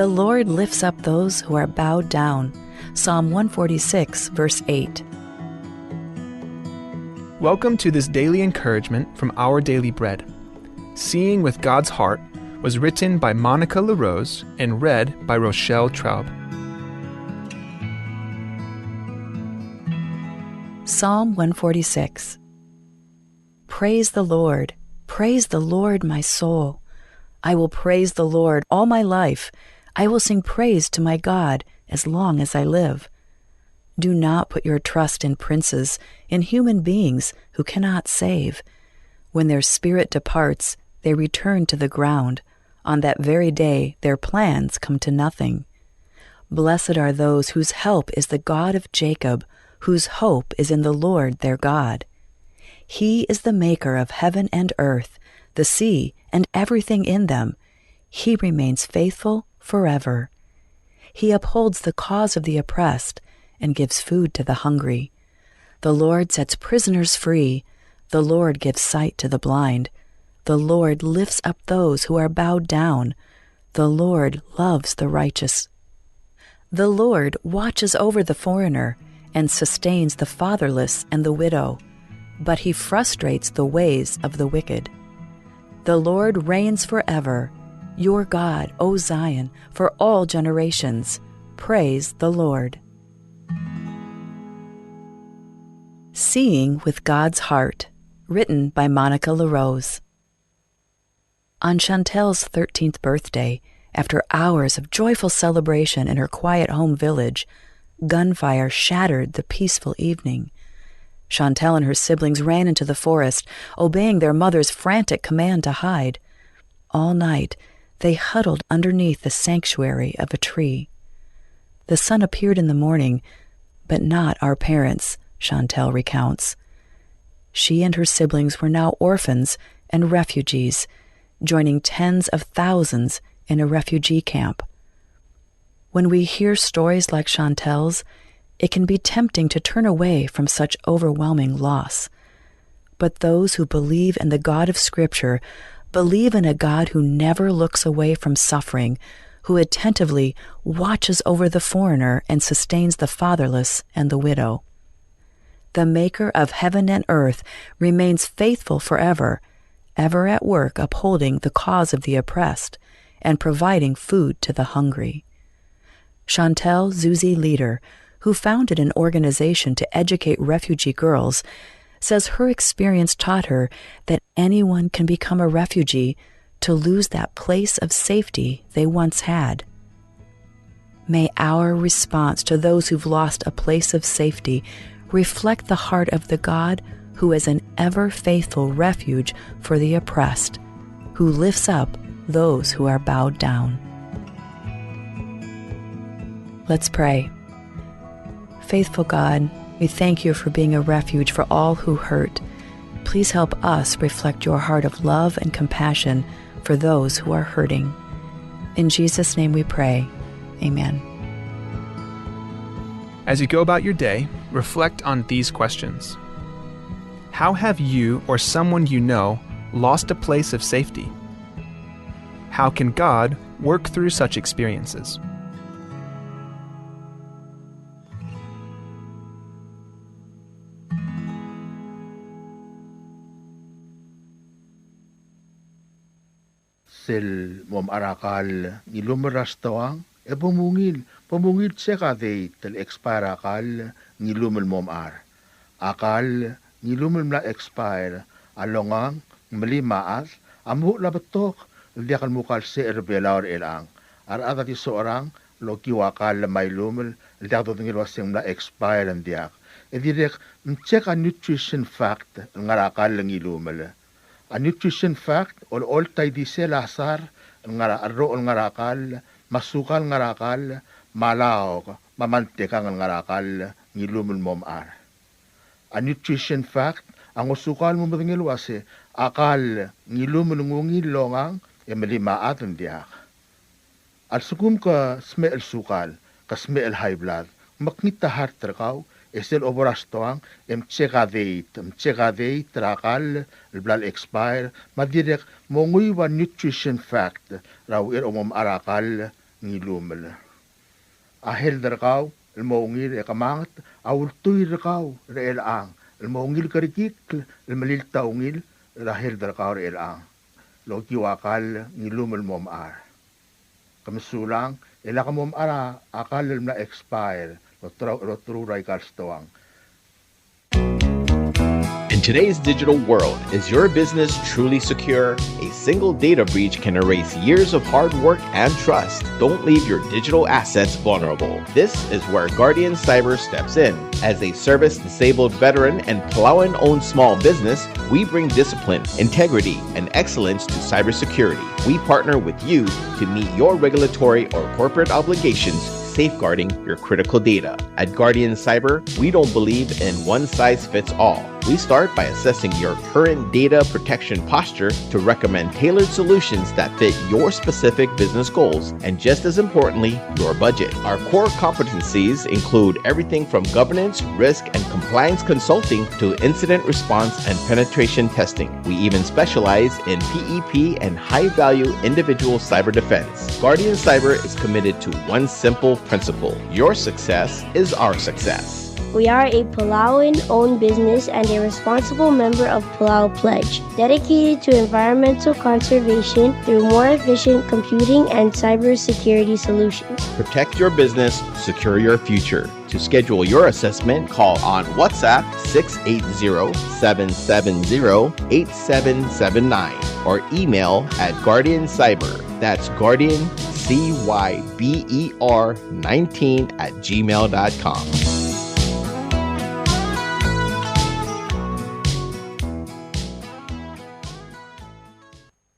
The Lord lifts up those who are bowed down. Psalm 146, verse 8. Welcome to this daily encouragement from Our Daily Bread. Seeing with God's Heart was written by Monica LaRose and read by Rochelle Traub. Psalm 146. Praise the Lord, my soul. I will praise the Lord all my life. I will sing praise to my God as long as I live. Do not put your trust in princes, in human beings who cannot save. When their spirit departs, they return to the ground. On that very day, their plans come to nothing. Blessed are those whose help is the God of Jacob, whose hope is in the Lord their God. He is the maker of heaven and earth, the sea and everything in them. He remains faithful forever. He upholds the cause of the oppressed and gives food to the hungry. The Lord sets prisoners free. The Lord gives sight to the blind. The Lord lifts up those who are bowed down. The Lord loves the righteous. The Lord watches over the foreigner and sustains the fatherless and the widow, but he frustrates the ways of the wicked. The Lord reigns forever, your God, O Zion, for all generations. Praise the Lord. Seeing with God's Heart, written by Monica LaRose. On Chantel's 13th birthday, after hours of joyful celebration in her quiet home village, gunfire shattered the peaceful evening. Chantel and her siblings ran into the forest, obeying their mother's frantic command to hide. All night, they huddled underneath the sanctuary of a tree. The sun appeared in the morning, but not our parents, Chantel recounts. She and her siblings were now orphans and refugees, joining tens of thousands in a refugee camp. When we hear stories like Chantel's, it can be tempting to turn away from such overwhelming loss. But those who believe in the God of Scripture believe in a God who never looks away from suffering, who attentively watches over the foreigner and sustains the fatherless and the widow. The Maker of heaven and earth remains faithful forever, ever at work upholding the cause of the oppressed and providing food to the hungry. Chantel Zuzi Leader, who founded an organization to educate refugee girls, says her experience taught her that anyone can become a refugee to lose that place of safety they once had. May our response to those who've lost a place of safety reflect the heart of the God who is an ever-faithful refuge for the oppressed, who lifts up those who are bowed down. Let's pray. Faithful God, we thank you for being a refuge for all who hurt. Please help us reflect your heart of love and compassion for those who are hurting. In Jesus' name we pray. Amen. As you go about your day, reflect on these questions. How have you or someone you know lost a place of safety? How can God work through such experiences? Sel mom arakal nilumeras tawang pumungil sekade tel expire akal nilumel mom ar akal nilumel mla expire alongang melimaas amu labatok diakan mukal se erbelaur elang ar ada ti seorang loki wakal may lumel diakan tingil waseng mla expire diak edirek check a nutrition fact ngarakal ngilumel. A nutrition fact, all tayo di sila asar, roon ngarakal, masukal ngarakal, malaw, mamantika ngarakal, ngilumul mom ar. A nutrition fact, ang usukal mo ngilwase, akal, ngilumul ngungil longang, malimaat ang diak. At sukum ka smell sukal, ka smell high blood, makita heart trakaw, esel oborastoang mchekadeit trakal blal expire madirek mongui wa nutrition fact raw omom arakal ngilumel. Ahel darakaw, ilmaungil ekamangat, awultuy darakaw, reelaang, ilmaungil karikik, ilmalil taungil, rahel darakaw reelaang. Logiwakal ngilumel momar. Kamisulang, ila ka momara, akal na expire, lotruray karstawang. In today's digital world, is your business truly secure? A single data breach can erase years of hard work and trust. Don't leave your digital assets vulnerable. This is where Guardian Cyber steps in. As a service-disabled veteran and Palauan-owned small business, we bring discipline, integrity, and excellence to cybersecurity. We partner with you to meet your regulatory or corporate obligations, safeguarding your critical data. At Guardian Cyber, we don't believe in one-size-fits-all. We start by assessing your current data protection posture to recommend tailored solutions that fit your specific business goals and, just as importantly, your budget. Our core competencies include everything from governance, risk, and compliance consulting to incident response and penetration testing. We even specialize in PEP and high-value individual cyber defense. Guardian Cyber is committed to one simple principle: your success is our success. We are a Palauan-owned business and a responsible member of Palau Pledge, dedicated to environmental conservation through more efficient computing and cybersecurity solutions. Protect your business, secure your future. To schedule your assessment, call on WhatsApp 680-770-8779 or email at Guardian Cyber. That's Guardian, CYBER 19@gmail.com.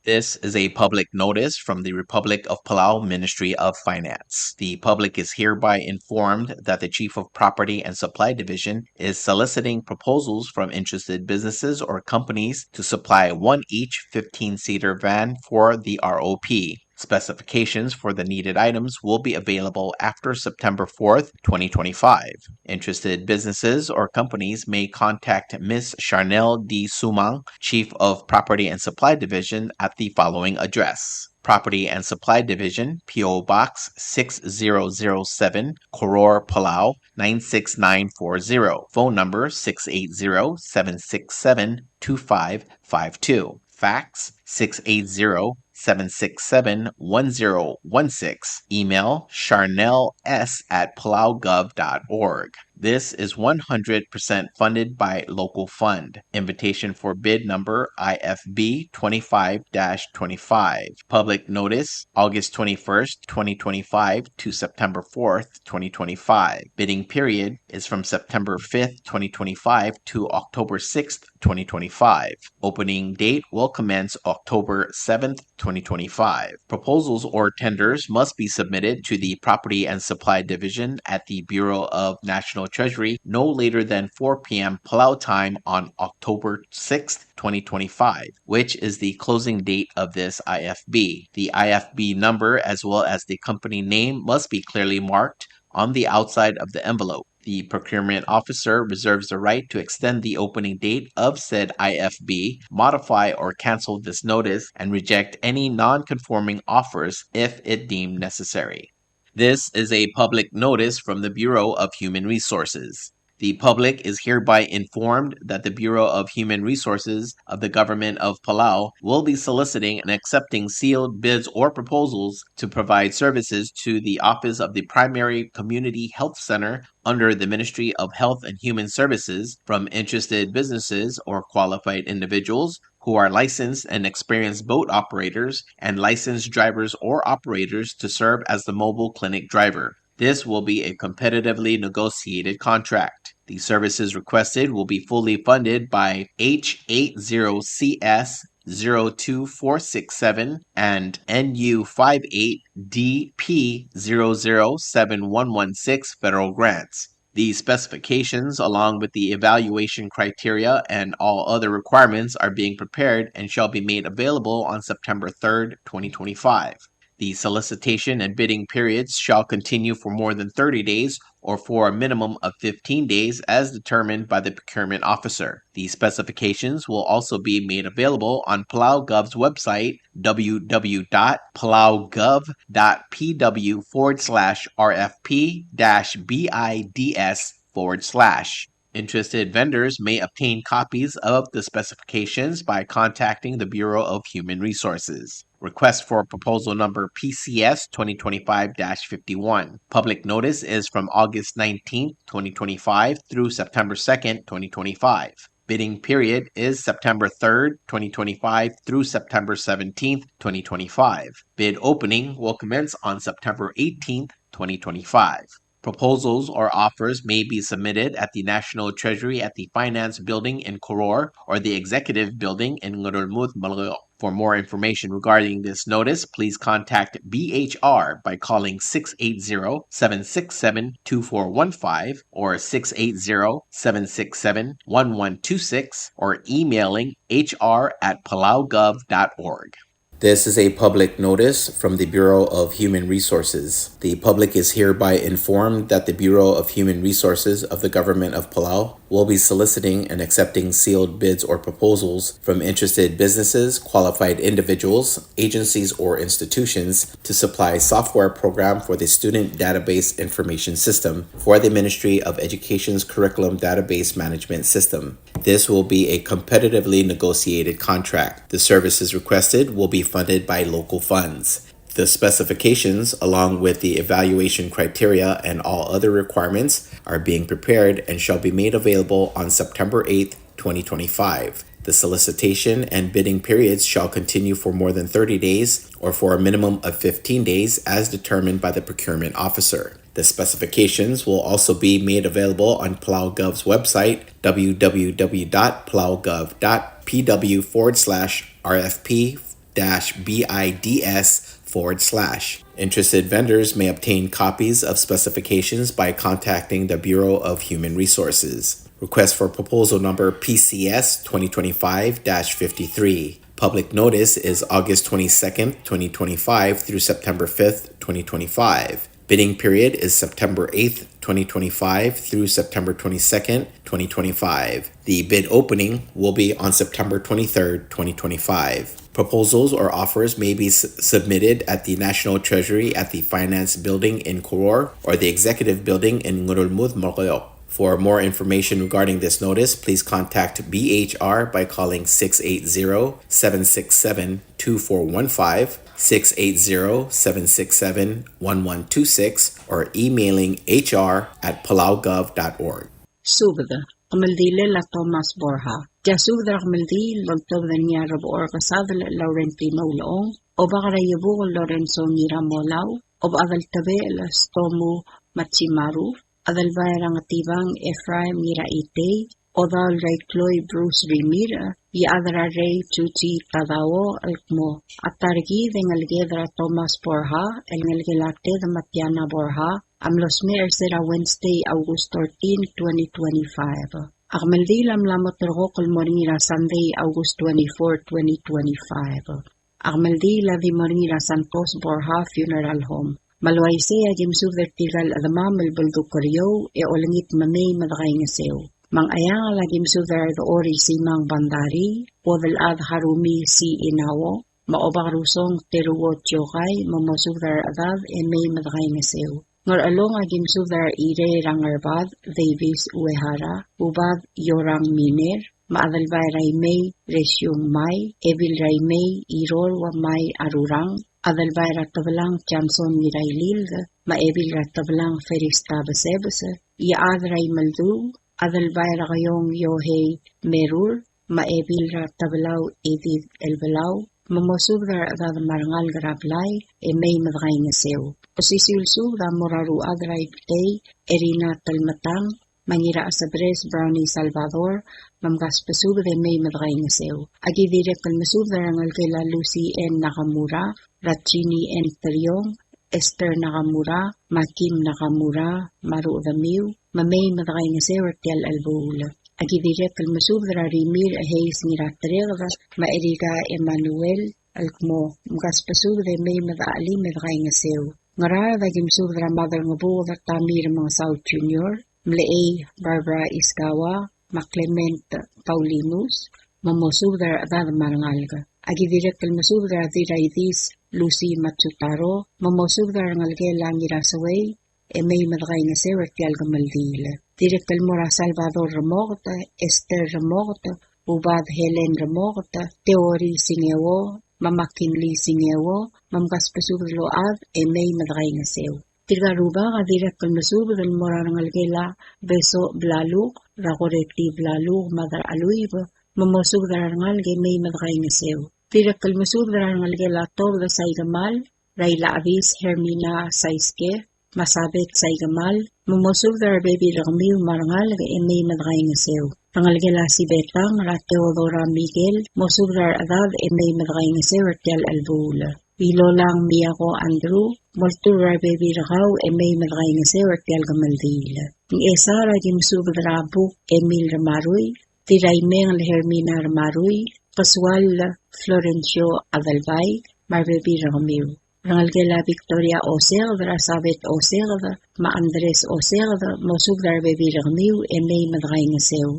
This is a public notice from the Republic of Palau Ministry of Finance. The public is hereby informed that the Chief of Property and Supply Division is soliciting proposals from interested businesses or companies to supply one each 15-seater van for the ROP. Specifications for the needed items will be available after September 4th, 2025. Interested businesses or companies may contact Ms. Charnel D. Sumang, Chief of Property and Supply Division, at the following address: Property and Supply Division, P.O. Box 6007, Koror, Palau 96940. Phone number 680-767-2552. Fax 680-767-1016. Email charnels@palaugov.org. This is 100% funded by local fund. Invitation for bid number IFB 25-25. Public notice August 21st, 2025 to September 4th, 2025. Bidding period is from September 5th, 2025 to October 6th, 2025. Opening date will commence October 7th, 2025. Proposals or tenders must be submitted to the Property and Supply Division at the Bureau of National Treasury no later than 4 p.m. Palau time on October 6th, 2025, which is the closing date of this IFB. The IFB number as well as the company name must be clearly marked on the outside of the envelope. The procurement officer reserves the right to extend the opening date of said IFB, modify or cancel this notice, and reject any non-conforming offers if it deemed necessary. This is a public notice from the Bureau of Human Resources. The public is hereby informed that the Bureau of Human Resources of the Government of Palau will be soliciting and accepting sealed bids or proposals to provide services to the Office of the Primary Community Health Center under the Ministry of Health and Human Services from interested businesses or qualified individuals who are licensed and experienced boat operators and licensed drivers or operators to serve as the mobile clinic driver. This will be a competitively negotiated contract. The services requested will be fully funded by H80CS 02467 and NU58DP 007116 federal grants. These specifications, along with the evaluation criteria and all other requirements, are being prepared and shall be made available on September 3rd, 2025. The solicitation and bidding periods shall continue for more than 30 days or for a minimum of 15 days as determined by the procurement officer. These specifications will also be made available on PalauGov's website, www.palauGov.pw/RFP-BIDS/. Interested vendors may obtain copies of the specifications by contacting the Bureau of Human Resources. Request for proposal number PCS 2025-51. Public notice is from August 19, 2025 through September 2nd, 2025. Bidding period is September 3rd, 2025 through September 17th, 2025. Bid opening will commence on September 18th, 2025. Proposals or offers may be submitted at the National Treasury at the Finance Building in Koror or the Executive Building in Ngurulmud, Malayo. For more information regarding this notice, please contact BHR by calling 680-767-2415 or 680-767-1126 or emailing hr@palaugov.org. This is a public notice from the Bureau of Human Resources. The public is hereby informed that the Bureau of Human Resources of the Government of Palau will be soliciting and accepting sealed bids or proposals from interested businesses, qualified individuals, agencies, or institutions to supply software program for the Student Database Information System for the Ministry of Education's Curriculum Database Management System. This will be a competitively negotiated contract. The services requested will be funded by local funds. The specifications, along with the evaluation criteria and all other requirements, are being prepared and shall be made available on September 8th, 2025. The solicitation and bidding periods shall continue for more than 30 days or for a minimum of 15 days as determined by the procurement officer. The specifications will also be made available on PalauGov's website, www.palauGov.pw/RFP-BIDS/. Interested vendors may obtain copies of specifications by contacting the Bureau of Human Resources. Request for proposal number PCS 2025-53. Public notice is August 22nd, 2025 through September 5th, 2025. Bidding period is September 8th, 2025 through September 22nd, 2025. The bid opening will be on September 23rd, 2025. Proposals or offers may be submitted at the National Treasury at the Finance Building in Koror or the Executive Building in Ngurulmud, Malayo. For more information regarding this notice, please contact BHR by calling 680-767-2415, 680-767-1126, or emailing hr@palaugov.org. Subda, Amaldile la Thomas Borja. Jasubda Amaldil, Lontobdania Robor Casadal Laurentino Long, Obarayabu Lorenzo Miramolau, Ob Adaltabel Stomu Machimaru, Adalvairang Tibang Ephraim Miraite, Odal Ray Chloe Bruce Rimira, Yadra Ray Chuchi Tadao Alkmo, Atargi Dengalgedra Thomas Borja, Elngelgelate the Matiana Borja, Amlosmer Sera Wednesday, August 13, 2025. Agmeldil Amlamotrokol Morira Sunday, August 24, 2025. Agmeldil Adi Morira Santos Borja Funeral Home. Malwaisea Jimsu Vertigal Adamam Buldu Koryo, e Olangit Mamay Madrangaseo. Mang ayang lagim sudar the ori si Mang Bandari, Podal Ad Harumi si Inawo, Maobarusong Teruwo Chokay, Mamosudar Adad, e May Madrangaseo. Nor along agim sudar Ire Rangarbad, Davis Uehara, Ubad Yorang Miner, Maadalbay Raimay, Resyong May, Evil Raimay, Iror wa May Arurang, Adalbay Ratabalang Chanson Mirailil, Maebil Ratabalang Ferista Basebasa, Yaad Raimaldu, Adalbay Rakayong Yohei Merur, Maebil Ratabalaw Edid Elbalaw, Mamosudar Adad Marangal Garablay, e May Madrangaseo. Posisilsu da Moraru Adray Ptay, Erina Talmatang, Mangira Asabres Brownie Salvador, Mamgaspasub de May Madrangaseo. Agidire Kalmasudar Angal Kela Lucy N. Nakamura, Ratchini N. Taryong, Esther Nakamura, Makim Nakamura, Maru Damiu, Mamay Madrangaseo Tial Alboula. Agidire Kalmasudra Rimir Hayes Niratrega, Maeriga Emmanuel, Alkmo, Mgaspasub de May Madali Madrangaseo. Ngara da gimsubdra mother ngabu da Tamir mga South Junior, Mlea Barbara Iskawa, Maclement Paulinus, mamosubdra da marangalga. Agi direct kalmasubdra diraidis Lucy Matsutaro, mamosubdra ngalge langirasaway, may madagay nga sewer tialga maldila. Direct kalmora Salvador Ramorta, Esther Ramorta, Ubad Helen Ramorta, Teori Singewo, Mamakinli Singewo, Mamgaspasubdlo ad, may madagay nga sew. Tigaruba ka direct kalmasubdra mora ngalgela Beso Blaluk, Rakoreti Blaluk, Madar Aluiba, mamosubdra ngalge may madagay nga sew. Direct kalmasubdra ngalgela Tolga Saigamal, Rayla Avis Hermina Saiske, Masabit Saigamal, mamosubdra baby Ragmiw Marangalga may madagay nga sew. Rangalgela si Betang, Ra Teodora Miguel, mosubdra adad may madagay nga sew tial albula. Ilolang Miyako Andrew, Moltura baby Ragaw may madagay nga sew tial gamaldila. Ng esara gimsubdra Buk Emil Ramaruy, Tiraymeng Hermina Ramaruy, Paswal Florencio Adalbay, Marbebi Ragmiw. Rangalgela Victoria Oselda, Sabet Oselda, Ma Andres Oselda, mosubdra baby Ragmiw may madagay nga sew.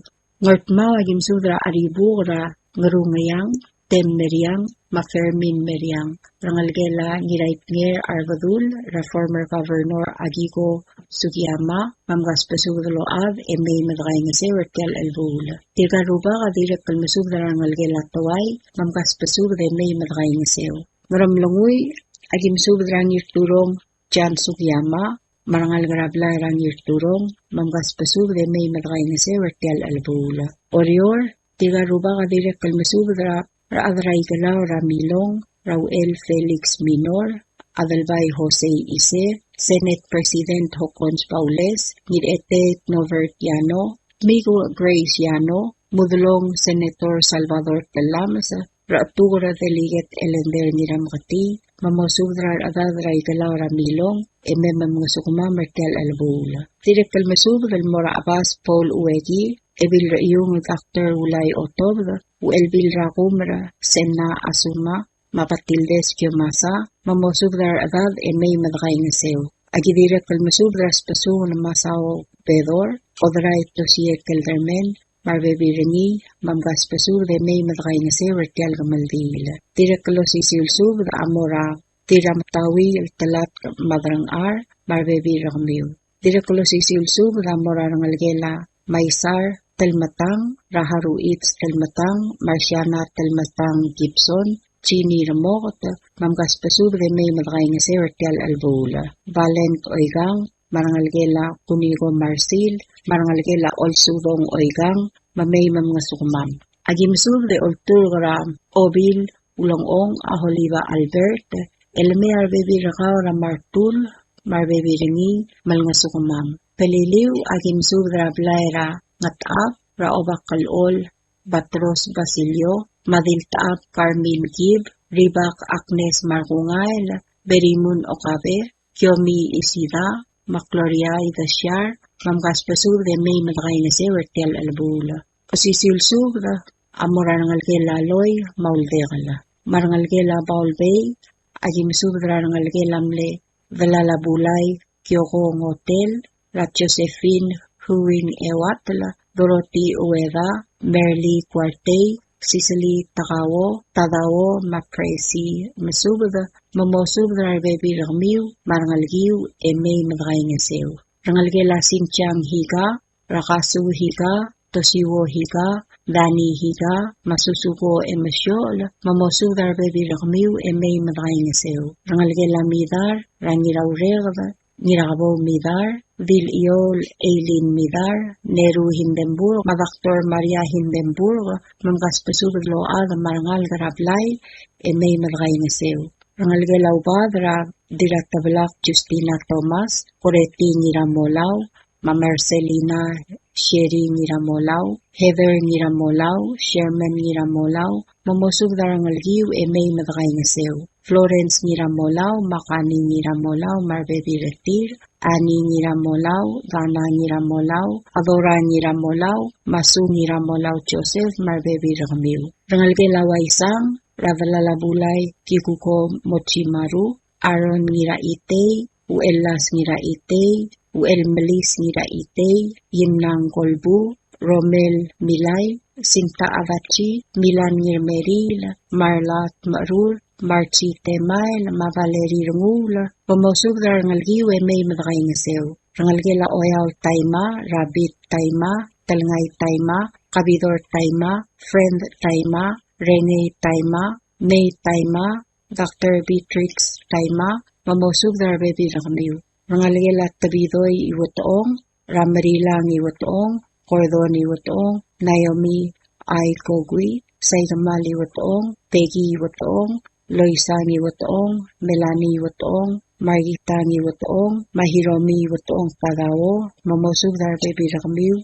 Ngortmaw gimsubdra Aribura, Ngarungayang, Tem Meriang, Ma Fermin Meriang. Rangalgela Ngiraitnger Arvadul, Ra former Governor Agigo Sugiyama, Mamgaspasubdlo ad, may madagay nga sew tial albula. Tigaruba ka direct kalmasubdra rangalgela Taway, Mamgaspasubdra may madagay nga sew. Ngaramlanguy, agimsubdra ngirturong Jan Sugiyama, Marangal garabla rangirturong, Mamgaspasubdra may madagay nga sew tial albula. Orior, tigaruba ka direct kalmasubdra Raadray Galaw Ramilong, Rauel Felix Minor, Adalbay Jose Ise, Senate President Hocons Paules, Ngidete Novert Yano, Migo Grace Yano, Mudulong Senator Salvador Talamasa, Ratura Delegate Elender Niramkati, Mamosubdra Adadray Galaw Ramilong, Memam Ngasukuma Mertel Albula. Direct Kalmasubdra Mora Abbas Paul Uegi, Ebil Rayong Dr. Ulay Otobda, Uelbil Rakumra, Sena Asuma, Mapatildes Kyomasa, mamosubdar adad may madagay nga sew. Agidirek kalmasubdras paso na masaw bedor, odray to siya keldermen, marbebirini, mamgas paso de may madagay nga sew ertial gamaldila. Direk kalosisilsub da amora, tiramtawi talat madrang ar, marbebiramiw. Direk kalosisilsub da amora rangalgela, maisar, Telmatang, Raharuits Telmatang, Marciana Telmatang Gibson, Chini Ramot, Mamgas Pasub de May Madray nga Sewer Tial Albula, Valent Oigang, Marangalgela Kunigo Marsil, Marangalgela Olsudong Oigang, Mamay Mamga Sukumam. Agimsub de Olturgram, Obil, Ulongong, Aholiva Albert, Elme Arbebi Rakaw Ramartul, Marbebi Ringi, Malnga Sukumam. Peliliw Agimsub Rablaira, Ngatap, Raobak Kalol, Batros Basilio, Madiltaap Carmin Gib, Ribak Agnes Markungail, Berimun Okabe, Kyomi Isida, Makloria Idasyar, Mamgaspasub de May Madagay nga Sewer Tial Albula. Pasisilsub da, Amorangalgela Loy, Mauldegala. Marangalgela Baulbay, Agimsub Rangalgela Mle, Velalabulay, Kyoko Hotel, La Josephine, Huwing Ewatla, Dorothy Ueda, Merly Cuarte, Cicely Takawo, Tadawo, Mapresi, Masubada, Mamosubda Baby Ramiw, Marangalgiw, May Madagay nga Sew. Rangalgela Sinchang Higa, Rakasu Higa, Tosiwo Higa, Dani Higa, Masusugo Masyol, Mamosubda Baby Ramiw, May Madagay nga Sew. Rangalgela Midar, Rangiraw Regda, Nirabo Midar, Vil-Iol Eileen Midar, Neru Hindenburg, Madaktor Maria Hindenburg, Mamgaspasubad Load, Marangal Garablay, May Madagay nga Sew. Rangalgelaw Badra, Diratablak Justina Thomas, Coreti Niramolaw, Mamarcelina Sherry Niramolaw, Heather Niramolaw, Sherman Niramolaw, Mamosubda Rangalgiw, May Madagay nga Sew. Florence Niramolaw, Makani Niramolaw, Marbebi Retir, Ani Niramolaw, Dana Niramolaw, Adora Niramolaw, Masu Niramolaw Joseph, Marbebi Ramiw. Rangalgela Waisang, Ravalalabulay, Kikuko Mochimaru, Aaron Niraite, Uelas ngira itay, Uel Melis ngira itay, Yimnang Golbu, Romel Milay, Sinta Avachi, Milan Ngirmeril, Marlat Marur, Marchi Temail, Mavaleri Rangul, Pomosug Rangalgiw e may madagay nga sew. Rangalgela Oyaw Taima, Rabit Taima, Talngay Taima, Kabidor Taima, Friend Taima, Rene Taima, May Taima, Dr. Beatrix Taima, Mamosug Darbebi Rakamiw. Rangalgela Tabidoy Iwatoong, Ramarilang Iwatoong, Cordon Iwatoong, Naomi I. Kogwi, Saigamal Iwatoong, Peggy Iwatoong, Loisan Iwatoong, Melanie Iwatoong, Margita Iwatoong, Mahiromi Iwatoong Pagao, Mamosug Darbebi Rakamiw,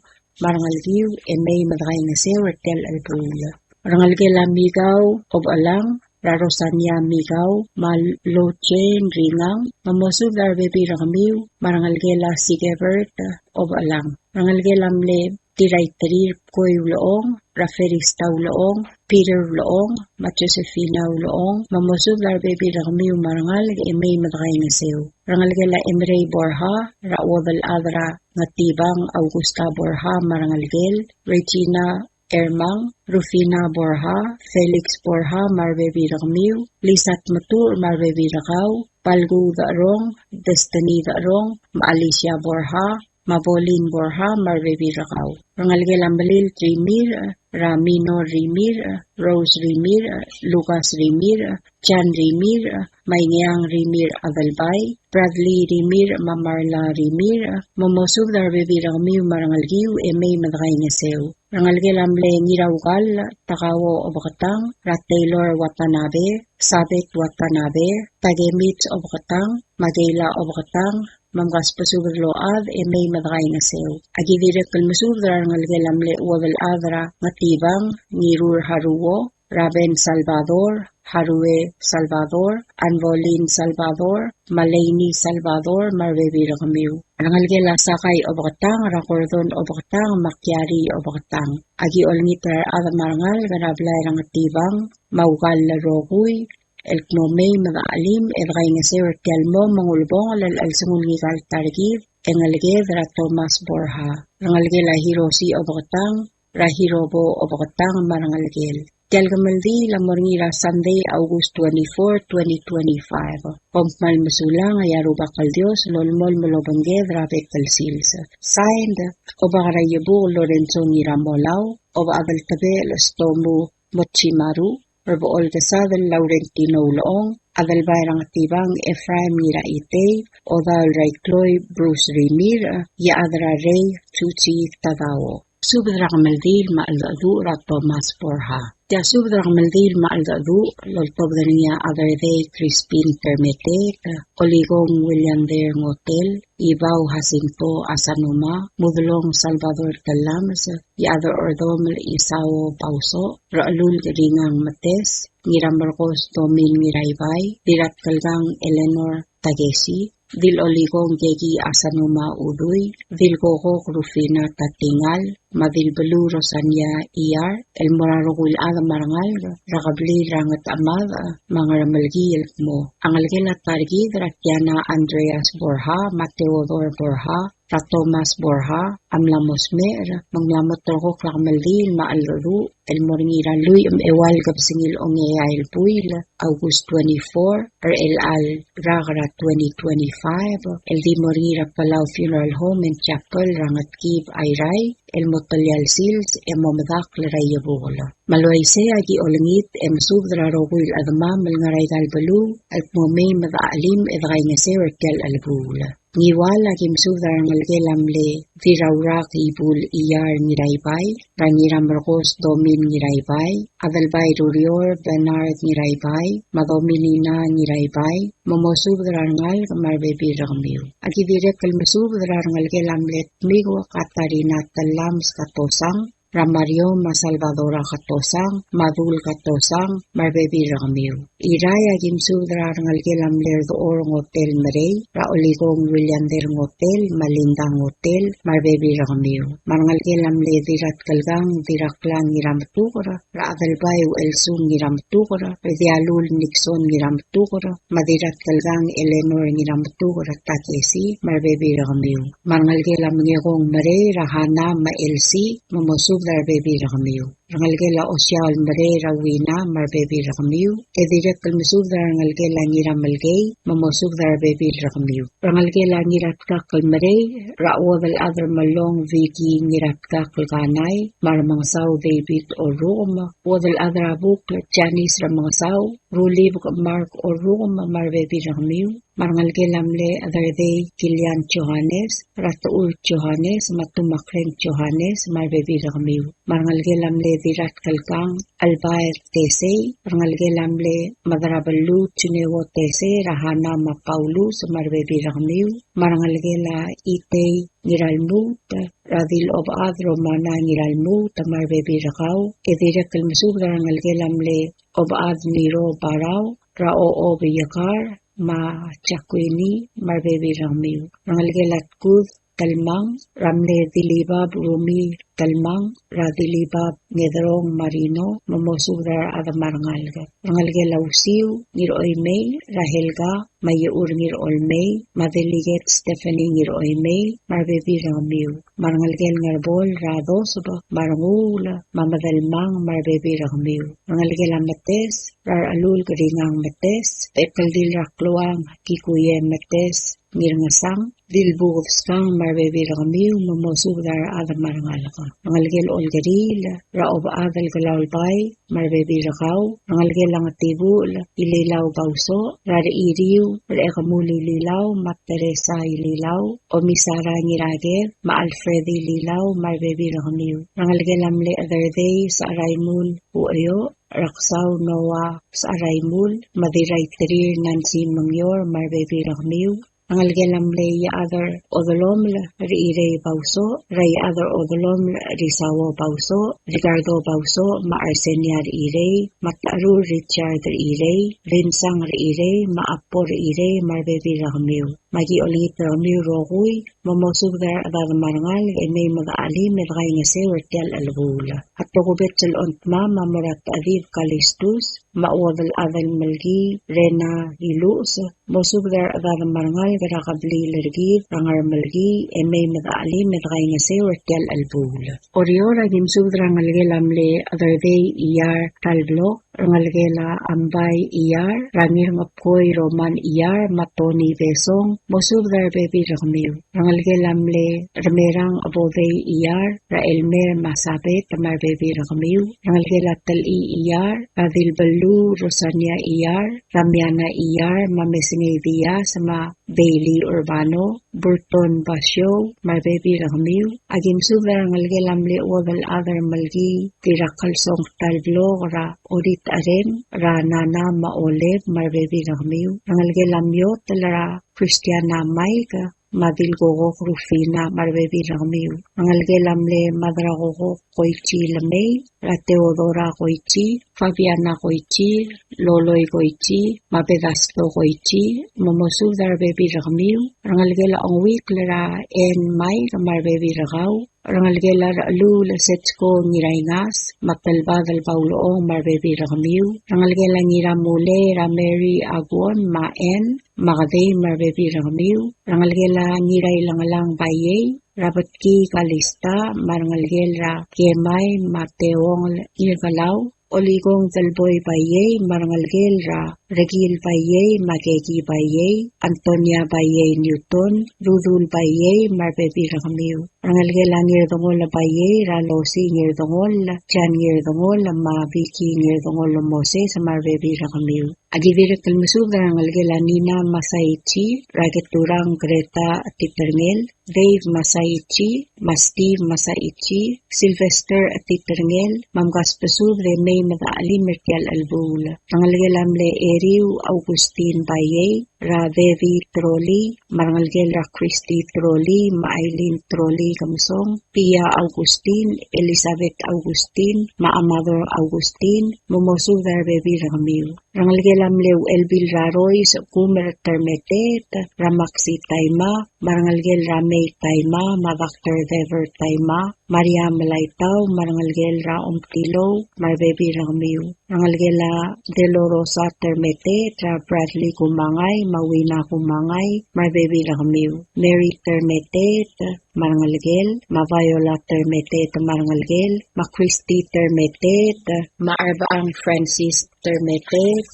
Marangalgiw, May Madagay nga sew Tel Albula. Rangalgela Migaw, Obalang, Rarosanya Migaw, Malochen Ringang, Mamosug Darbebi Rakamiw, Marangalgela Sigebert, Obalang. Rangalgela Mleb, Tiray Tarir Koy Uloong, Raferista Uloong, Peter Uloong, Josephina Uloong, Mamosug Darbebi Rakamiw Marangal, May Madagay nga sew. Rangalgela Emre Borha, Raodal Adra, Ngatibang Augusta Borha Marangalgel, Regina Ermang, Rufina Borha, Felix Borha Marbebi Rakamiw, Lisat Matur Marbebi Rakaw, Palgu Darong, Destiny Darong, Alicia Borha, Mabolin Borha Marbebi Rakaw. Rangalgela Malil Rimir, Ramino Rimir, Rose Rimir, Lucas Rimir, Chan Rimir, Maingyang Rimir Adalbay, Bradley Rimir, Mamarla Rimir, Momosug Darbebi Rakamiw Marangalgiw May Madagay nga sew. Rangalgela Mle Ngirawgal, Takawo Obakatang, Taylor Watanabe, Sabet Watanabe, Tagemit Obakatang, Magela Obakatang, Mamgas Pasubag Load May Madagay nga sew. Agidirek Kalmasub Rangalgela Mle Uwabel Adra, Matibang, Nirur Haruwo, Raben Salvador, Harue Salvador, Anvolin Salvador, Malayni Salvador, Marbebi Rakamiw. Rangalgela Sakay Obakatang, Rakordon Obakatang, Makyari Obakatang. Agi Olngitar Ada Marangal, Ganablay Rangatibang, Maugal Laroguy, Elknomay Magaalim, Edgay nga sewer Telmo, Mangulbong, Lalalsungun Ngigal Targiv, Engalged Ra Thomas Borha. Rangalgela Hiroshi Obakatang, Rahirobo Obakatang, Marangalgel. Tialgamaldi Lamorngira Sunday, August 24, 2025. Pompmal Masulang, Ayarubakal Dios, Lolmol Malobanged, Rabek Kalsils. Signed, Obagarayabu Lorenzo Niramolaw, Oba Abaltabe, Stomu Mochimaru, Herbo Olgasad, Laurentino Loong, Adalbayrang Tibang, Ephraim Niraite, Odal Raikloy, Bruce Rimir, Yaadra Rey, Chuchi Tadao. Subdragmaldil Maaladu Ra Thomas Borha. Tia subdragmaldil Maaladu, Loltobdania Adarde Crispin Permetek, Oligong William Der Motel, Ibao Jacinto Asanuma, Mudlong Salvador Calams, Yadar Ordomel Isao Pauso, Raalul Ringang Mates, Niramarcos Domin Miraybay, Dirat Kalgang Eleanor Tagesi, Dil Oligong Gegi Asanuma Uduy, Dil Gogok Rufina Tatingal, Madil Belu Rosanya Iyar, El Morarugul Ada Marangal, Ragabli Rangat Amad, Mangaramalgi Elmo, Angalgela Targi, Rakiana Andreas Borha, Mateodor Borha, Thomas Borha, Amlamosmer, Manglamot Rogok Ragmaldi, Maalru, El Morngira Lui Ewal Gabsingil Ongeyail Puil, August 24, El Al Ragra 2025, El Di Morngira Palau Funeral Home and Chapel, Rangat Kib Ayray, El Motalyal Sils, Momadak Larayabola. Maloyse agi olengit subdra rogul adma malngaray dalbalu, at momay madaalim edgay ngasew kel albula. Ngiwala kim subdra ngalgelamle, virawrak ibul iyar niraybay, rangiram rogos domin niraybay, adalbay rurior Bernard niraybay, madomilina niraybay, momosubdra ngal marbebi ragmiw. Agi direk kalmasubdra ngalgelamle, migo katarina talams katosang, Ramario Masalvadora Katosang, Madul Katosang, Marbebi Ramiu. Iraya Gimsudra Rangalgelam Ler the Orang Hotel Marey, Raoligong William Der Hotel, Malindang Hotel, Marbebi Ramiu. Marngalgelam Le Dirat Kalgang, Diraklan Niramtukora, Raadalbay Elsung Niramtukora, Dialul Nixon Niramtukora, Madirat Kalgang Eleanor Niramtukora Takesi, Marbebi Ramiu. Marngalgelam Ngegong Marey, Rahana Ma Elsi, Mamosub Darbebi Ramiu. Rangalgela Osyal Marey Rawina, Marbebi Ramiu. Edirak Kalmusub Rangalgela Niramalgay, Mamosub Darbebi Ramiu. Rangalgela Niratka Kalmarey, Raoval Other Malong Viki Niratka Kalganay, Marmangsaw David or Roma, Wadal Other Abuk, Janice Ramangsaw, Rulib Mark or Roma, Marbebi Ramiu. Marngalgelamle other day Kilian Johannes, Ratul Johannes, Matumakreng Johannes, Marbebi Ramiu. Marngalgelamle Dirat Kalkang, Albaer Tese, Marngalgelamle Madarabalu Chunewo Tese, Rahana Mapaulus, Marbebi Ramiu. Marngalgela Ite Niralmut, Radil of Adromana Niralmut, Marbebi Rakau, Edirak Kalmusub Rangalgelamle of Adniro Barau, Rao Obiyakar, Ma Chakwini, Marbebi Ramiu. Rangalgelat Kuz, Talmang, Ramle Dilibab Rumi, Talmang, Radilibab, Nedrong Marino, Mamosudar Adamarngalga. Rangalgela Usiu, Nir Oimei, Rahelga, Mayur Nir Olmei, Madeliget Stephanie Nir Oimei, Marbebi Ramiu. Marngalgel Ngarbol, Radosoba, Marangula, Mamadalmang, Marbebi Ramiu. Rangalgela Mates, Rar Alul Gringang Mates, Ekaldil Rakluang, Kikuye Mates, Nirngasang, Dilbugskang, Marbebi Ramiu, Mamosudar Adamarngalga. Rangalgel Olgaril, Raob Adal Galaulbay, Marbebi Rakau, Rangalgel Langatibul, Ililaw Bauso, Rari Iriu, Rekamuli Lilaw, Materesa Ililaw, Omisara Nirage, Ma Alfredi Lilaw, Marbebi Ramiu. Rangalgel Amle Other Day, Sa Raimul, Uayo, Raksaw Noah, Sa Raimul, Madiray Tirir Nancy Mangyor, Marbebi Ramiu. Rangalgelamle ya other odolomla Rirey Bauso, Ray other odolomla Risawo Bauso, Ricardo Bauso, Ma Arsenia Rirey, Mataru Richard Rirey, Vinsang Rirey, Ma Apor Rirey, Marbebi Ramiu. Magi Olit Ramiu Rogui, Mamosubdar Adad Marangal, Emay Madaali, Medray Ngase, Wertel Albula. Hatogubetzel Ontma, Mamorat Adib Kalistus, Mawadal Adal Malgi, Rena Hilus, Mosubdar Adad Marangal, Garakabli Lergi, Rangar Malgi, Emay Madaali, Medray Ngase, Wertel Albula. Oriora Gimsubdar Ngalgelamle, Other Day Iyar Talblo, Rangalgela Ambay Iyar, Ramir Mapoy Roman Iyar, Matoni Besong, Mosubdar Bebi Ramiu. Rangalgelamle Ramerang Abode Iyar, Raelmer Masabet, Marbebi Ramiu. Rangalgela Tali Iyar, Radil Balu, Rosania Iyar, Ramiana Iyar, Mamesine Diaz, Ma Bailey Urbano, Burton Basyo, Marbebi Ramiu. Agimsubdar Rangalgelamle Wadal Other Malgi, Tirakal Song Talblo, Ra Orit Arem, Ranana Maoleb, Marbebi Ramiu. Rangalgelamyo Talara Christiana Maika, Madil Gogo Rufina, Marbebi Ramiu. Rangalgelamle Madragogo Koichi Lamei, Rateodora Koichi, Fabiana Koichi, Loloy Koichi, Mabedasto Koichi, Momosudar Bebi Ramiu. Rangalgela Onwiklara En Mai, Marbebi Ragau. Rangalgela Lul Setsko Niraingas, Matalbadal Paulo, Marbebi Ramiu. Rangalgela Niramule, Rameri Aguon, Ma En, Magade, Marbebi Ramiu. Rangalgela Niray Langalang Baye, Rabatki Kalista, Marangalgela Kemay, Mateong Irgalaw, Oligong Dalboy Baye, Marangalgela Regil Baye, Magegi Baye, Antonia Baye Newton, Rudul Baye, Marbebi Ramiu. Rangalgela Nirdongol Baye, Ralosi Nirdongol, Chan Nirdongol, Ma Viki Nirdongol Moses, Marbebi Ramiu. Agivir Kalmusub Rangalgela Nina Masaichi, Rageturang Greta Tiperngel, Dave Masaichi, Steve Masaichi, Sylvester Tiperngel, Mamgaspesub Remay may madaali mertial albul. Rangalgelam le Eriu Augustine Baye, Ra Devi Trolli, Marangalgel Ra Christy Trolli, Maylin Trolli Kamsong, Pia Augustine, Elizabeth Augustine, Mother Augustine, Momosu Dar Baby Ramiu. Rangalgelam leu Elbil Raroy sa Kumer Termetet, Ramaxi Taima, Marangalgel Ramay Taima, Madakter Dever Taima, Maria Malaitaw, Marangalgel Ra Umtilo, Mar Baby Ramiu. Rangalgela Delorosa Termetet, Ra Bradley Kumangay, Mawina Kumangay, Mar Baby Ramiu. Mary Termetet, Marangalgel, Viola Termetet, Marangalgel, Christy Termetet, Arbaang Francis Termetet,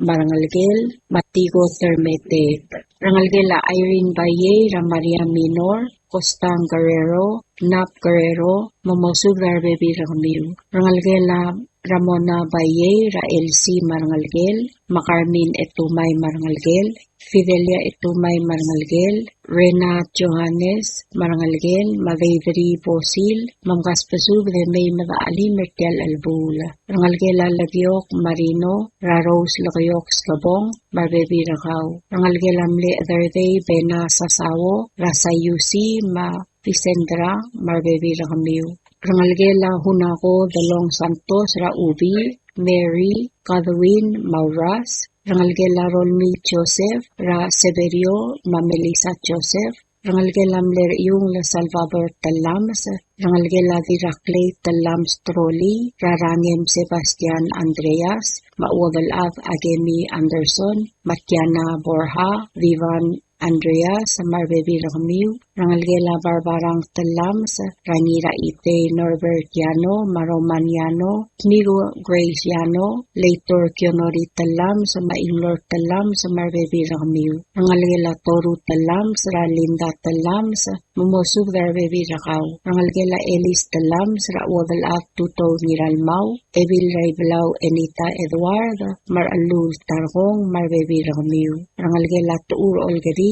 Marangalgel, Matigo Termetet. Rangalgela Irene Baye, Maria Minor, Costang Guerrero, Nap Guerrero, Momosugar Baby Ramiu. Rangalgela Ramona Baye, Elsie Marangalgel, Macarmin Etumay Marangalgel, Fidelia Etumay Marangalgel, Rena Johannes Marangalgel, Madaydri Bosil, Mamgaspasub de May Madaali Mertial Albula. Rangalgela Lagyok Marino, Raros Lagyok Skabong, Marbebi Rakaw. Rangalgela Mle Otherday Bena Sasawo, Rasayusi Ma Vicendra, Marbebi Rakamiu. Rangalgela Hunako Dalong Santos Raubi, Mary, Catherine Mauras, Rangalgela Rolmi Joseph, Ra Severio, Melissa Joseph, Rangalgela Mler Yung La Salvador Talams, Rangalgela Diraclay Talams Trolli, Rarangem Sebastian Andreas, Mauwadal Av Agemi Anderson, Matiana Borja, Vivan Andreas, Marbebi Rakamiu, Rangalgela Barbarang Talams, Ranira Ite Norbert Yano, Maroman Yano, Knigo Grace Yano, Leitor Kionori Talams, Mailor Talams, Marbebi Rakamiu, Rangalgela Toru Talams, Ralinda Talams, Mumosub Darbebi Rakaw, Rangalgela Elis Talams, Rawadal Av Tuto Niralmau, Evil Raiblau Enita Eduard, Maralul Targong, Marbebi Rakamiu, Rangalgela Tuur Olgeri,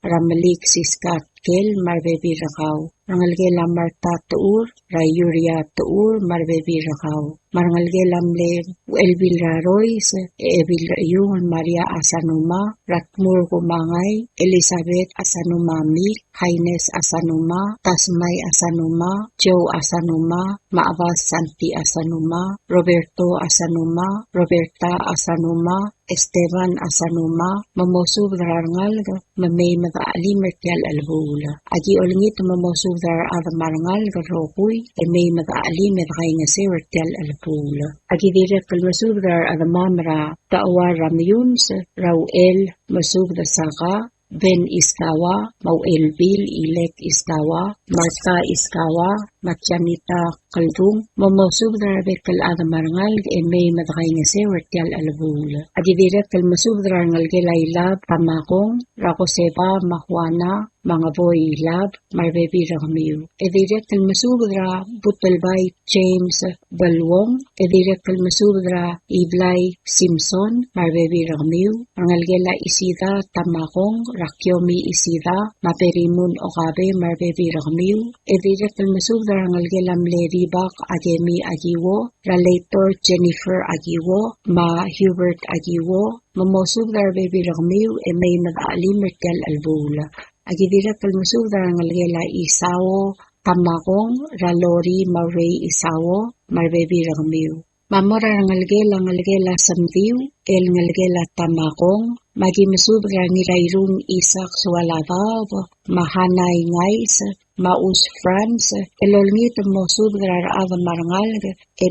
Ramalik Siskat Kel, Marbebi Rakaw. Rangalgela Marta Tuur, Rayuria Tuur, Marbebi Rakaw. Marangalgela Mle, Elbil Raroys, Ebil Yung, Maria Asanuma, Ratmur Kumangay, Elizabeth Asanuma Mik, Haines Asanuma, Tasmay Asanuma, Joe Asanuma, Maabas Santi Asanuma, Roberto Asanuma, Roberta Asanuma, Esteban Asanuma, Mamosub Darangal, Mamay Madaali Mertial Albula. Agi olingit mamosub dar ada marangal garokui, May Madaali Medray Ngase Mertial Albula. Agi direk kalmasub dar ada mamra, Tawa Ramyuns, Rauel, Masub da Saka, Ben Iskawa, Mauelbil, Ilek Iskawa, Marta Iskawa, Machanita Kaldung, Mamosub Darabe Kal Adamarangal, May Madakay Ngase, Vertial Alabula. Agidirek Kalmasub Darangal Gelailab, Pamakong, Rakoseba, Mahuana, Mga Boy Lab, Marbebi Rakamiu. Edirek Kalmasub Dara, Butalbay, James Balwong, Edirek Kalmasub Dara, Iblay Simpson, Marbebi Rakamiu. Rangalgela Isida, Tamakong, Rakyomi Isida, Maperimun Okabe, Marbebi Rakamiu. Edirek Kalmasub Rangalgela Mleribak Agemi Agiwo, Relator Jennifer Agiwo, Ma Hubert Agiwo, Mamosub Darbebi Rakamiu, May Madaali Mertial Albula. Agidira Kalmasub Rangalgela Isawo, Tamakong, Ralori Maurey Isawo, Marbebi Rakamiu. Mamora Rangalgela Samdiw, El Ngalgela Tamakong, Magimasub Rangirairung Isak Sualabab, Mahanay Ngais, Maus France, Elolngit Mosub Rar Marangal,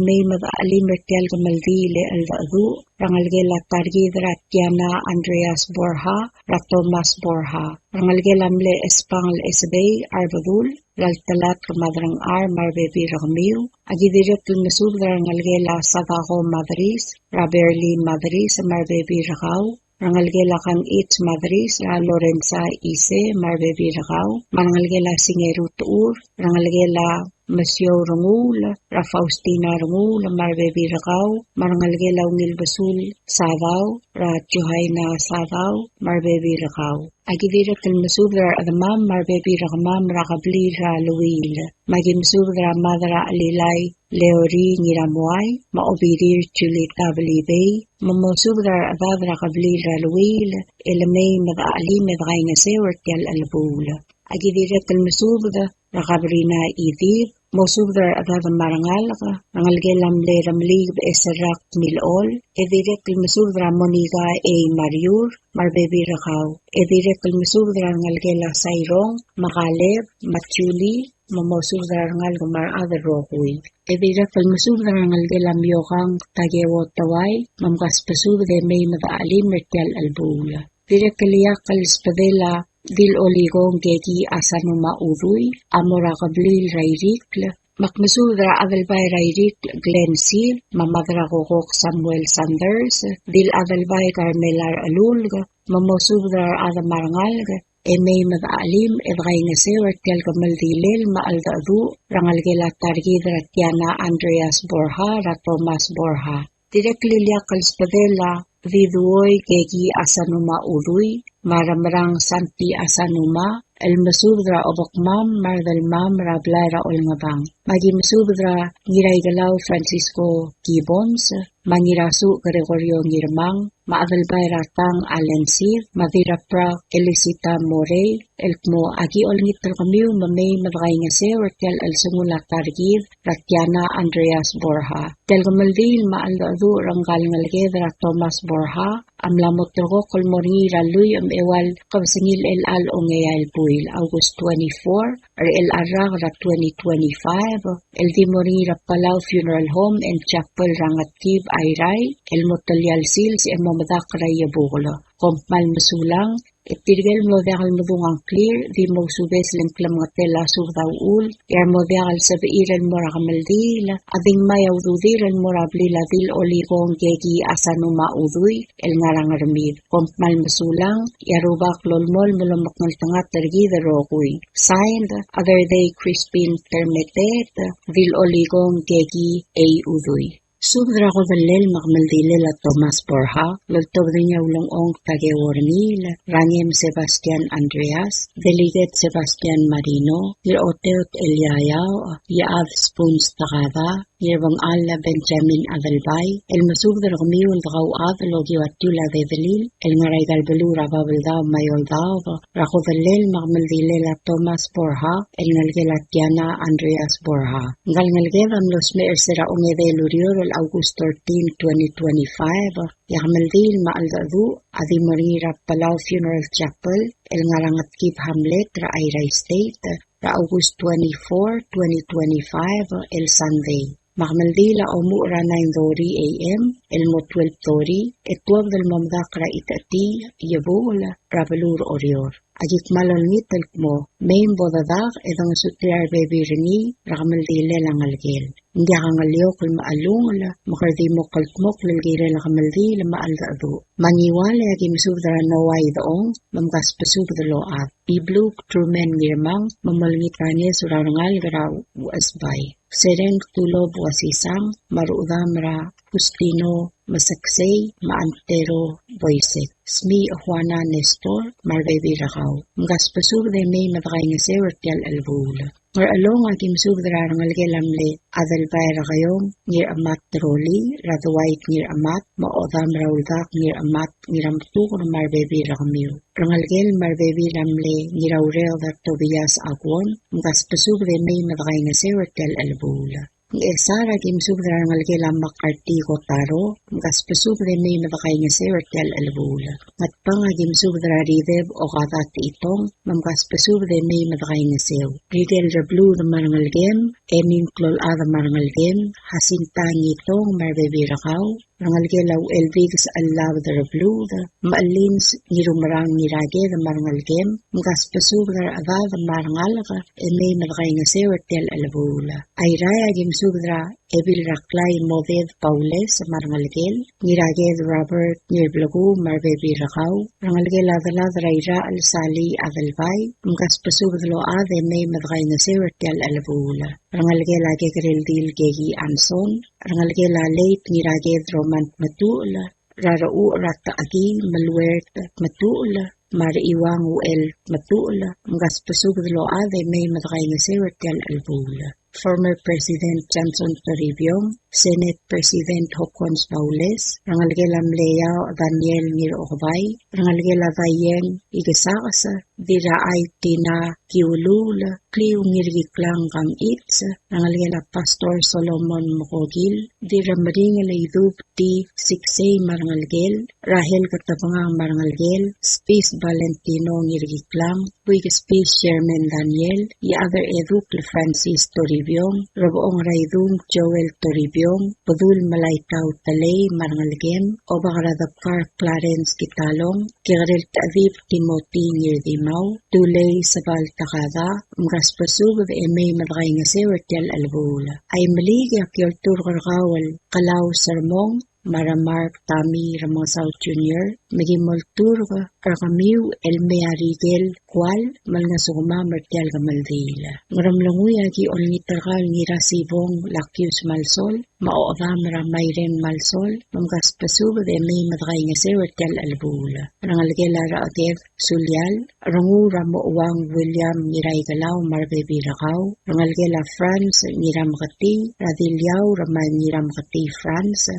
May Madaali Mertial Gamaldile Aldadu, Rangalgela Targidra Tiana Andreas Borja, Ratomas Borja, Rangalgela Mle Espangl Esbey Arbadul, Laltalat Kamadrang Marbebi Rakamiu, Agidirek Masub Rangalgela Sagaho Madris, Raberli Madris, Marbebi Rakaw, Rangalgela Kang Itz Madris, Ra Lorenza Ise, Marbebi Rakaw, Marangalgela Singeru Tuur, Rangalgela Masyo rungul, Ra Faustina rungul, Marbebi Rakau, Marangalgelaw Ngilbasul, Sadaw, Ra Johaina Sadaw, Marbebi Rakau. Agivira Kalmasubra Adamam, Marbebi Rakamam, Rakabli Ra Luil, Magimsubra Madra Alilai, Leori Niramuai, Maobirir Chulit Kabli Bay, Mamosubra Adad Rakabli Ra Luil, Elamay Madali Medgaina Sewar Tel Albul. Agivira Kalmasubra, Rakabrina Idib, Mosubra Adad Marangalga, Rangalgelam Le Ramlig Esarak Milol, Evirek Kalmasubra Moniga A. Mariur, Marbebi Rakau, Evirek Kalmasubra Rangalgela Sairong, Magaleb, Machuli, Mamosubra Rangalgamar Other Rohui. Evirek Kalmasubra Rangalgela Miokang Tagewo Tawai, Mamgaspasubra May Madaali Mertel Albula. Virek Kaliak Kalspadela, Dil oligong gegi asanuma udui, amora kablil rairikl, makmasudra adalbay rairik Glenn Seal, mamadra kokok Samuel Sanders, dil adalbay Carmelar Alulga, mamosudra adamarangalga, emay madalim evgay nasewer telgamal dilil maaldadu, rangalgela targidra Tiana Andreas Borja, ra Thomas Borja. Directly liakal spadela, viduoy gegi asanuma udui, Maramrang Santi Asanuma, El Masudra Obokmam, Mardalmam, Rablara Olngabang. Magi Masudra, Niraigalaw Francisco Gibbons, Mangirasu Gregorio Ngirmang, Maadalbay Ratang Alensir, Madira Pra Elisita Morey, Elkmo Agi Olngital Kamiu, Mamay Madray Ngase, or Tel El Sungula Targid, Ratiana Andreas Borja. Tel Gamaldil Maaldu Rangal Ngalged, Thomas Borja, Amlamot Trogo Kolmori Raluy Ewal Kabsingil El Al Ongeyal Puil, August 24, or El Arag Ra 2025, El Dimori Ra Palau Funeral Home and Chapel Rangatkib Ayray, El Motalyal Sils e Momadak Rayabugla, Kompmal Masulang, Itirgel Model Mudungang Clear, Di Mosubes Linklam Gatela Surdaul, Er Model Sabir El Moragamaldil, Ading Mayaududil El Morablila Dil Oligong Gegi Asanuma Udui, El Ngarangarmid, Kompmal Masulang, Yarubak Lolmol Mulamaknal Tangat Tergida Rogui. Signed, Other Day Crispin Permetet, Dil Oligong Gegi A Udui. Subdra ko dalil makmaldilil at Thomas Borja, lultog din niya ulong ong tagewarnil, Rangem Sebastian Andreas, Delegate Sebastian Marino, Oteot Eliayaw, Yaad Spoons Takada, Yerbang Alla Benjamin Adalbay, El Masubdra Kamiul Dagaw Logi Watula Develil, El Maray Galbalura Babaldaw Mayoldaw, Rako dalil makmaldilil at Thomas Borja, El Nalgelatiana Andreas Borja. Ngalngalgelam los meersera ungede lurior August 13, 2025, Yakmaldil Maaldadu, Adi Marira Palau Funeral Chapel, El Ngarangatkib Hamlet, Ra Ayray State, Ra August 24, 2025, El Sunday. Makmaldila Omu Ra 9:30 a.m., El Mo 12:30, Etwag del Mamdak Ra Itati, Yabul, Rabalur Orior. Agik malolngit mo, main bodadak edang sutrar baby rini, rakamaldile lang algel. Hindi kangalyo kul maalungala, makardi mo kaltmok lalgire lakamaldi lamaaldaadu. Mangiwala agim subdara naway daong, mamgas pasubda loat. Ibluk trumen ngirmang, mamalngit kanya surarangal garaw uasbay. Sereng tulob wasisang, maruudam ra, Pustino, Masaksay, Maantero, Boysek. Smi Juana Nestor, Marbebi Rakaw. Mga spasur de may matakay nga sewertial albula. Ngar along agim subdra rangalgelamle, adalbay rakayong, ngir amat troli, radawait ngir amat, maodam rauldak ngir amat, ngiramtuk na Marbebi Rakamiw. Rangalgel Marbebi Ramle, ngiraurel dat Tobias Agwon, mga spasur de may matakay nga sewertial albula. Sara gim subdra ngalgelam makarti ko taro, mga spasubra may mabakay nga sewertial albula. At pang agim subdra rideb o katat itong, mga spasubra may mabakay nga sew. Ridel rablu na marangalgem, emin klol ada marangalgem, hasintang itong Marbebi Rakaw, rangalgelaw elvig sa allaw da rablu da, maalins nirumarang nirage da marangalgem, mga spasubra ada da marangalaga, may mabakay nga sewertial albula. Ay raya agim pasubdra ebil raklay moded Paules marangalgel, niraged Robert nirblagu marbebi rakaw, rangalgel adalad rayra al-sali adalbay, mgas pasubdlo ade may madgay na sewirtel albula. Rangalgel agegril dil gegi anson, rangalgel aleit niraged romant matula, rarau rata agi malwert matula, mariiwang uel matula, mgas pasubdlo ade may madgay na sewirtel albula. Former President Johnson Toribio, Senate President Hokons Paules, rangalgela Mleyao Daniel Nirokbay, rangalgela Vayen Igasakasa, dira ay tina kiulula, kliw ngirgiklang kang itsa, rangalgela Pastor Solomon Mokogil, dira maringala idub ti siksay marangalgel, Rahel Katapangang marangalgel, Space Valentino ngirgiklang, Puig Space Chairman Daniel, y other eduk Francis Toribio, Roboong Raidung Joel Toribio, Padul Malaytaw Talay Marangalgem, o Bakaradapkar Clarence Kitalong, Kiril Tadip Timothy Nirdimaw, Tulay Sabal Takada, Mgaspasub of Emay Madray nga Sewertel Albula, ay maligya Kyoltur Gargawal, Kalaw Sarmong, Maramark Tami Ramosaw Jr., Magimoltur Rakamiw Elme Arigel Kual, Malnasuma Martial Gamaldila. Ngaramlanguya gi olnitargal ni Rasibong Lakius Malsol, Maoodam Ramayren Malsol, Mamgaspasub de May Madray nga Sewertel Albula. Rangalgela Raadev Sulyal, Rangu Ramoawang William Niraygalaw Marbebi Rakaw, Rangalgela France Niramkati, Radilyaw Ramay Niramkati France,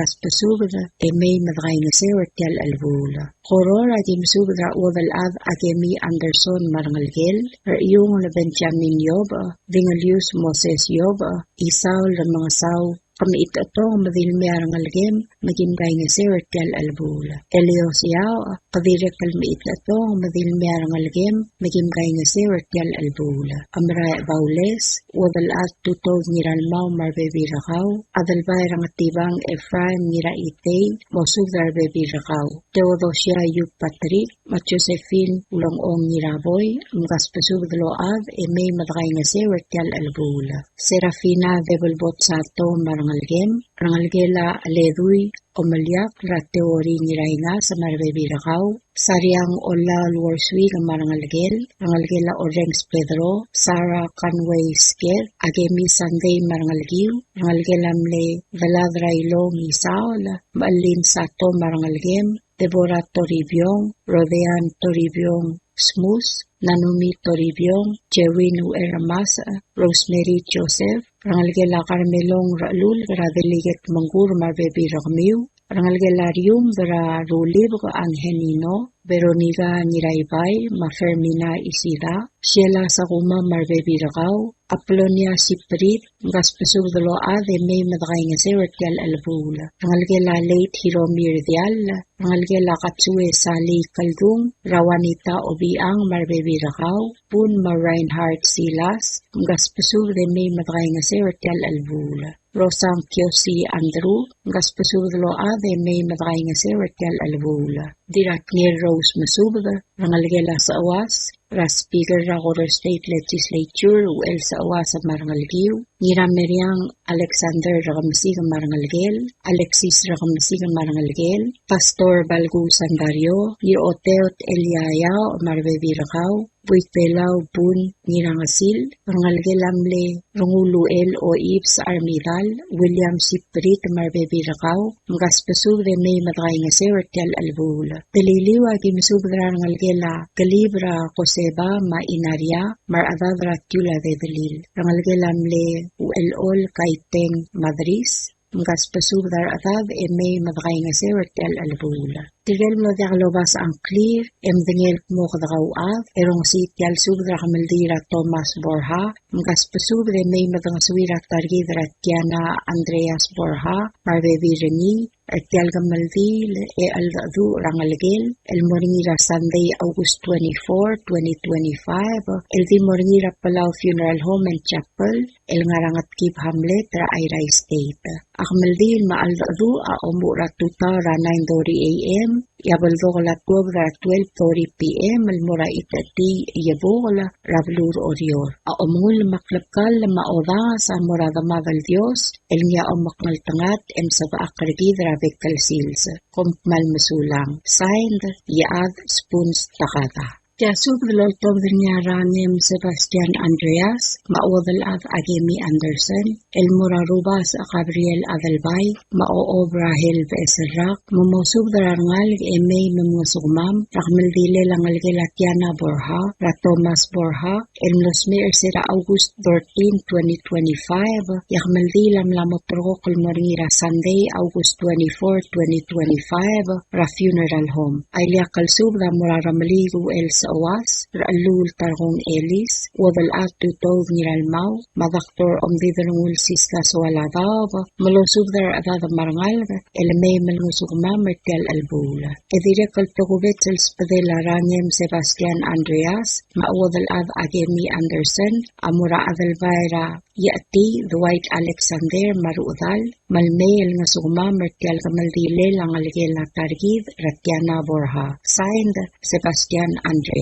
Pasubra Emay Madray nga Sewertel Albula. Korora di Masubra Uwal Ad Agemi Anderson Marangalgel, Rayong na Benjamin Yoba, Vingalius Moses Yoba, Isaw na mga saw, kami ito madilmi arangalgem, maging gay nga Sewertel Albula. Elios Yao, kadirek kalmi ito madilmi arangalgem, maging gay nga Sewertel Albula. Amray Baules, Uwal Ad Tutog Niralmaw Marbebi Rakaw, Adalbay Rangatibang Efraim Niraitay, Mosugdar Bebi Rakaw, Teodosia Yuk Patrik, Josephine Ulong-ong Niraboy, Mgaspasubdlo Ad, Emay Madray nga Sewertel Albula. Serafina Develbot Sato Marangalgem, Rangalgela Aleduy, Omalyak, Rateori Niraynga sa Marbebi Rakaw, Sariang Ola Luarswi ng Marangalgel, Rangalgela Orengs Pedro, Sarah Conway Sker, Agemi Sunday Marangalgiw, Rangalgela Mle Valadraylo Misaol, Maalin Sato Marangalgem, Deborah Toribiong, Rodean Toribiong Smus, Nanumi Toribiong, Jewin Ueramas, Rosemary Joseph, Rangalgela Carmelong Ralul, Radeliget Mangur Marbebi Rakmiw, Rangalgelarium Vera Rulib Angenino, Veronica Niraybay, Fermina Isida, Sheila Sakuma Marbebi Rakaw, Apolonia Siprit, Gaspasubdlo Ade May Madray nga Sewertel Albula, Rangalgela Late Hiromir Dial, Rangalgela Katsue Sali Kaldung, Rawanita Obiang Marbebi Rakaw, Pun Reinhardt Silas, Gaspasubde May Madray nga Sewertel Albula. Rosang Kyosi Andrew, Gaspasubdlo Ade May Madray nga Sewertel Albula. Dirak ni Rose Masubda, Rangalgela sa Awas, Speaker Ragor State Legislature, UL sa Awas sa Marangalgiw, Nirameriang Alexander Rakamsig Marangalgel, Alexis Rakamsig Marangalgel, Pastor Balgu Sandario, Oteot Eliayao Marbebi Rakaw, Buitpelaw Bun Nirangasil, Rangalgelamle Runguluel o Ibs Armidal, William Siprit Marbebi Rakaw, Mgaspasub de May Madray nga Sewertel Albula. Daliliwa Gimisubra Rangalgela Galibra Koseba Ma Inaria, Maradadra Tula de Dalil, Rangalgelamle Uelol Kaiteng Madris, Mgaspasubdar Atad e May Madray nga Sewertel Albula. Tigel mo daklobas ang clear, emdengel mo kadakawaad, erong si Tial Subdra Kamaldira Thomas Borja, Mgaspasubdre May Madangaswira Targidra Tiana Andreas Borja, Marbebi Reni, Tial Kamaldil, Aldadu Rangalgel, El Moringira Sunday, August 24, 2025, El Di Moringira Palau Funeral Home and Chapel, El Ngarangat Kip Hamlet, Rairay State. Akmaldil Maaldadu, Aumura Tuta, 9:30 a.m., yabaldola tobra 12:30 p.m. almura itati yabola rablur orior. Aomul maklapkal maoda sa morada magal Dios el niya omakmal tangat saba akargid rabik kalsils. Kompmal masulang. Signed, Yaad Spoons Takata. Jasub Loltov Ranem Sebastian Andreas, Maodal Ad Agemi Anderson, El Murarubas Gabriel Adalbay, Mao Brahel Veserak, Momosub Rangal Emay Memusumam, Rahmeldile Langalgelatiana Borja, Ratomas Borja, El Nosmir Sera August 13, 2025, Yahmeldilam Lamotro Kulmorira Sunday, August 24, 2025, Ra Funeral Home. Ailia Kalsub da Muraramaligu El Awas, Raalul Tarhong Elis, Wadal Atu Tov Niralmau, Madaktor Omdidrungul Sista Swaladav, Malosub there Adada Marangal, Elmay Melmusugma Mertel Albula. Edire Kaltogubet El Spadela Ranem Sebastian Andreas, Mawadal Ad Agemi Anderson, Amura Adalvaira, Yati, Dwight Alexander Marudal, Malmay El Nasugma Mertel Gamaldile Langalgel Targid, Ratiana Borja. Signed, Sebastian Andreas.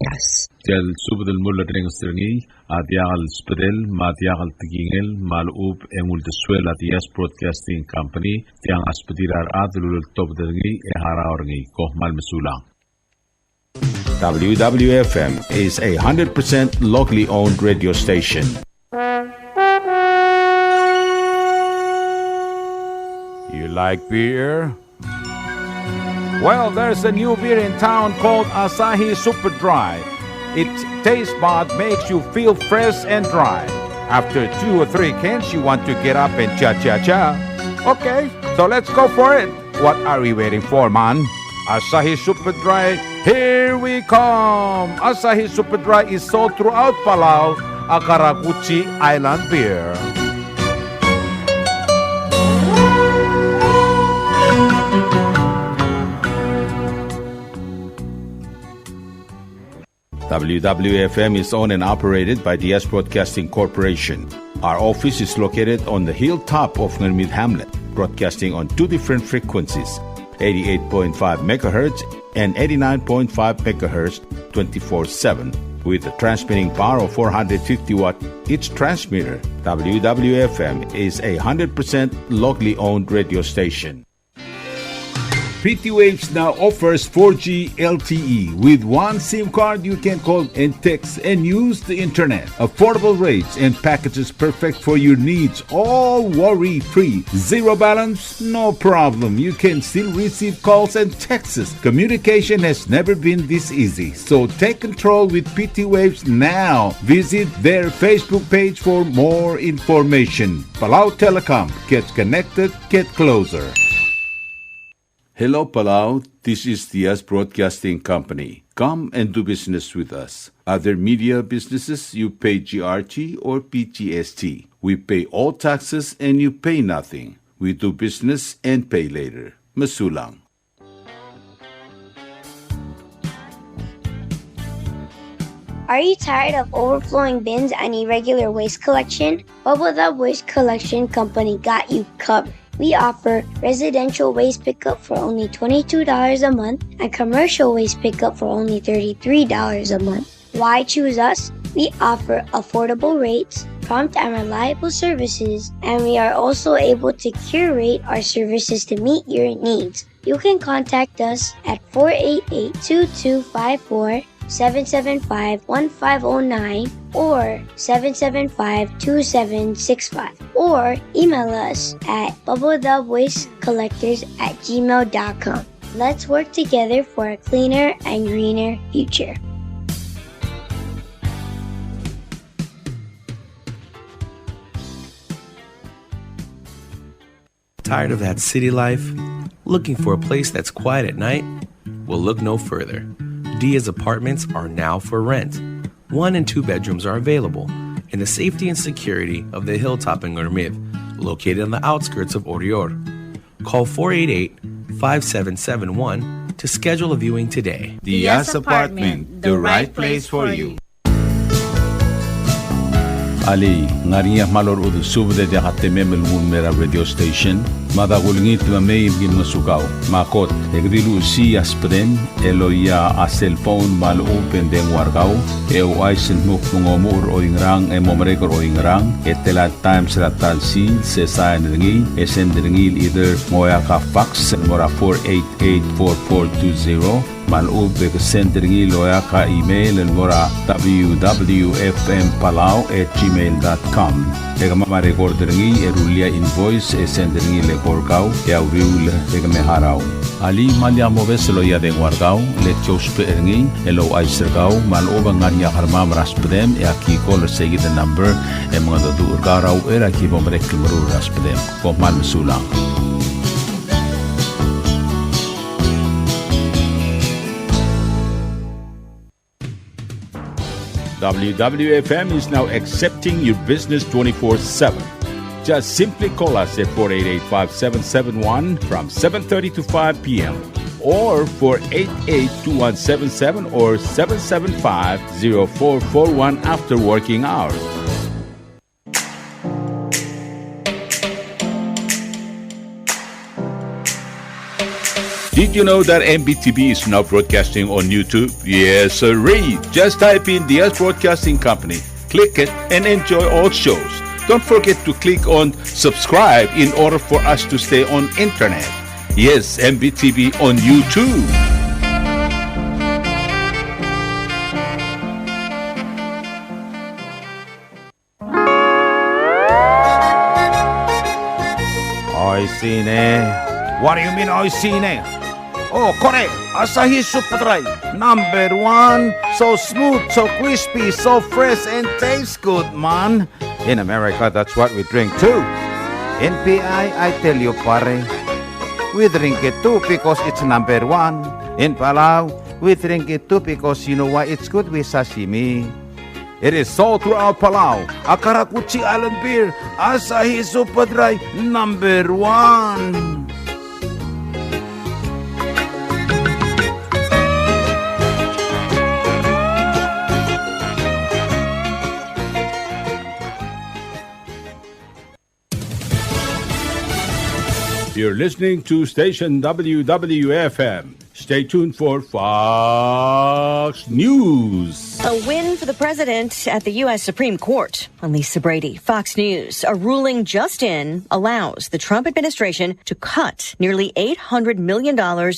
Tel subdel mulla dringstringi adiagal spedel madiagal tigingel malub emul de suela dias broadcasting company tiang aspedirar adlul tobdringi e haraorngi kohmal mesulang. WWFM is a 100% locally owned radio station. You like beer? Well, there's a new beer in town called Asahi Super Dry. Its taste bud makes you feel fresh and dry. After 2 or 3 cans, you want to get up and cha-cha-cha. Okay, so let's go for it. What are we waiting for, man? Asahi Super Dry, here we come. Asahi Super Dry is sold throughout Palau, a Karakuchi Island beer. WWFM is owned and operated by DS Broadcasting Corporation. Our office is located on the hilltop of Ngermid Hamlet, broadcasting on 2 different frequencies, 88.5 MHz and 89.5 MHz 24/7, with a transmitting power of 450 watt each transmitter. WWFM is a 100% locally owned radio station. PT Waves now offers 4G LTE. With one SIM card, you can call and text and use the internet. Affordable rates and packages perfect for your needs. All worry-free. Zero balance? No problem. You can still receive calls and texts. Communication has never been this easy. So take control with PT Waves now. Visit their Facebook page for more information. Palau Telecom. Get connected, get closer. Hello, Palau. This is DS Broadcasting Company. Come and do business with us. Other media businesses, you pay GRT or PGST. We pay all taxes and you pay nothing. We do business and pay later. Masulang. Are you tired of overflowing bins and irregular waste collection? WWF Waste Collection Company got you covered. We offer residential waste pickup for only $22 a month and commercial waste pickup for only $33 a month. Why choose us? We offer affordable rates, prompt and reliable services, and we are also able to curate our services to meet your needs. You can contact us at 488-2254, 775-1509 or 775-2765, or email us at bubblethewastecollectors@gmail.com. Let's work together for a cleaner and greener future. Tired of that city life? Looking for a place that's quiet at night? Well, look no further. Dia's apartments are now for rent. 1 and 2 bedrooms are available in the safety and security of the hilltop in Gurmid, located on the outskirts of Orior. Call 488-5771 to schedule a viewing today. Dia's Apartment, the right place for you. Ali, ngariya malor udu subde de hatte memel mera radio station. madagulngit mamay gin masukaw. Makot, egdilu si aspren, eloya a cellphone maloob pendeng wargaw, ay sinmuk mungomur o ingrang momrekor o ingrang, telat times ratal si sayan ringi, ringi either moya ka fax mora 4884420, maloob send ringi loya ka email mora www.fmpalau@gmail.com. Mama-record ringi erulia invoice send ringi le korkaw auriul meharaw. Ali malya moves loya deng wargaw le chospe ringi elo ay sergaw maloob ang nganya harma raspedem akiko le segi the number mga dodu urgaraw ki bomrek kimru raspedem ko man sulang. WWFM is now accepting your business 24/7. Just simply call us at 488-5771 from 7:30 to 5 p.m. or 488-2177 or 775-0441 after working hours. Did you know that MBTV is now broadcasting on YouTube? Yes, sirree. Just type in DS Broadcasting Company, click it, and enjoy all shows. Don't forget to click on subscribe in order for us to stay on internet. Yes, MBTV on YouTube. Oisine. What do you mean, oisine? Oh, correct. Asahi Super Dry. Number 1. So smooth, so crispy, so fresh, and tastes good, man. In America, that's what we drink too. In PI, I tell you, pare, we drink it too because it's number 1. In Palau, we drink it too because you know why it's good with sashimi. It is sold throughout Palau. Akarakuchi Island Beer, Asahi Super Dry, number 1. You're listening to station WWFM. Stay tuned for Fox News. A win for the president at the U.S. Supreme Court. I'm Lisa Brady, Fox News. A ruling just in allows the Trump administration to cut nearly $800 million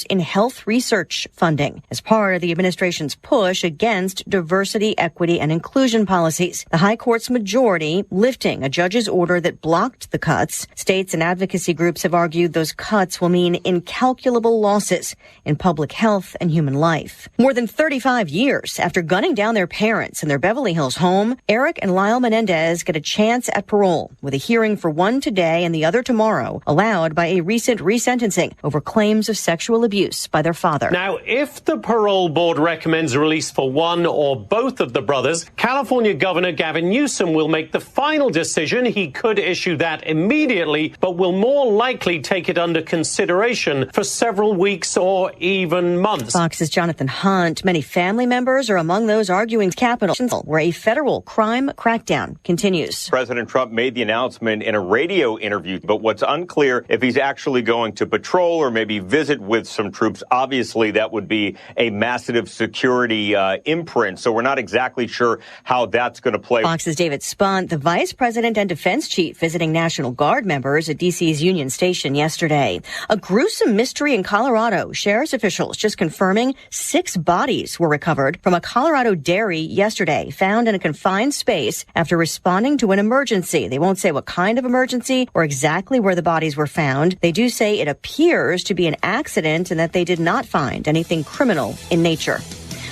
in health research funding as part of the administration's push against diversity, equity, and inclusion policies. The High Court's majority lifting a judge's order that blocked the cuts. States and advocacy groups have argued those cuts will mean incalculable losses in public health and human life. More than 35 years after gunning down their parents in their Beverly Hills home, Eric and Lyle Menendez get a chance at parole, with a hearing for one today and the other tomorrow, allowed by a recent resentencing over claims of sexual abuse by their father. Now, if the parole board recommends release for one or both of the brothers, California Governor Gavin Newsom will make the final decision. He could issue that immediately, but will more likely take it under consideration for several weeks or even months. Fox's Jonathan Hunt. Many family members are among those arguing Capitol, where a federal crime crackdown continues. President Trump made the announcement in a radio interview, but what's unclear if he's actually going to patrol or maybe visit with some troops. Obviously, that would be a massive security imprint, so we're not exactly sure how that's going to play. Fox's David Spunt, the vice president and defense chief, visiting National Guard members at D.C.'s Union Station yesterday. A gruesome mystery in Colorado. Sheriff's officials just confirming 6 bodies were recovered from a Colorado dairy yesterday, found in a confined space after responding to an emergency. They won't say what kind of emergency or exactly where the bodies were found. They do say it appears to be an accident and that they did not find anything criminal in nature.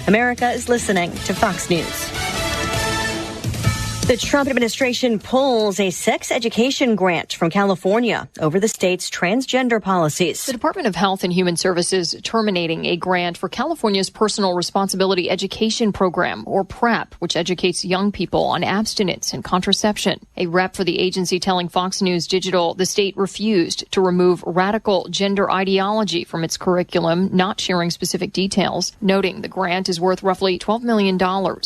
America is listening to Fox News. The Trump administration pulls a sex education grant from California over the state's transgender policies. The Department of Health and Human Services terminating a grant for California's Personal Responsibility Education Program, or PrEP, which educates young people on abstinence and contraception. A rep for the agency telling Fox News Digital the state refused to remove radical gender ideology from its curriculum, not sharing specific details, noting the grant is worth roughly $12 million,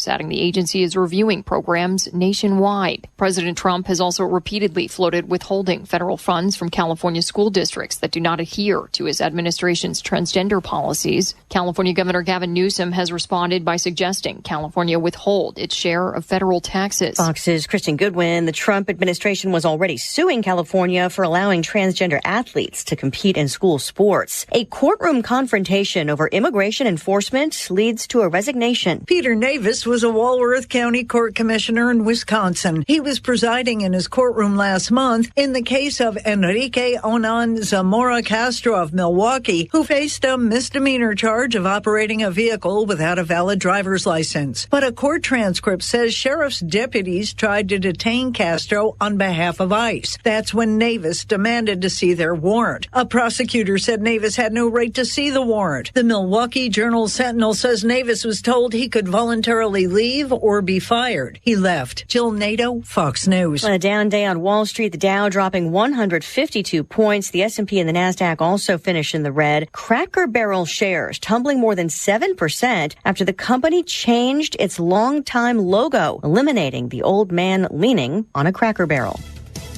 adding the agency is reviewing programs nationwide. President Trump has also repeatedly floated withholding federal funds from California school districts that do not adhere to his administration's transgender policies. California Governor Gavin Newsom has responded by suggesting California withhold its share of federal taxes. Fox's Kristen Goodwin. The Trump administration was already suing California for allowing transgender athletes to compete in school sports. A courtroom confrontation over immigration enforcement leads to a resignation. Peter Navis was a Walworth County Court Commissioner in Wisconsin. He was presiding in his courtroom last month in the case of Enrique Onan Zamora Castro of Milwaukee, who faced a misdemeanor charge of operating a vehicle without a valid driver's license. But a court transcript says sheriff's deputies tried to detain Castro on behalf of ICE. That's when Navis demanded to see their warrant. A prosecutor said Navis had no right to see the warrant. The Milwaukee Journal-Sentinel says Navis was told he could voluntarily leave or be fired. He left. Jill Nato, Fox News. On a down day on Wall Street, the Dow dropping 152 points. The S&P and the NASDAQ also finished in the red. Cracker Barrel shares tumbling more than 7% after the company changed its longtime logo, eliminating the old man leaning on a Cracker Barrel.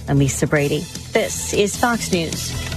I'm Lisa Brady. This is Fox News.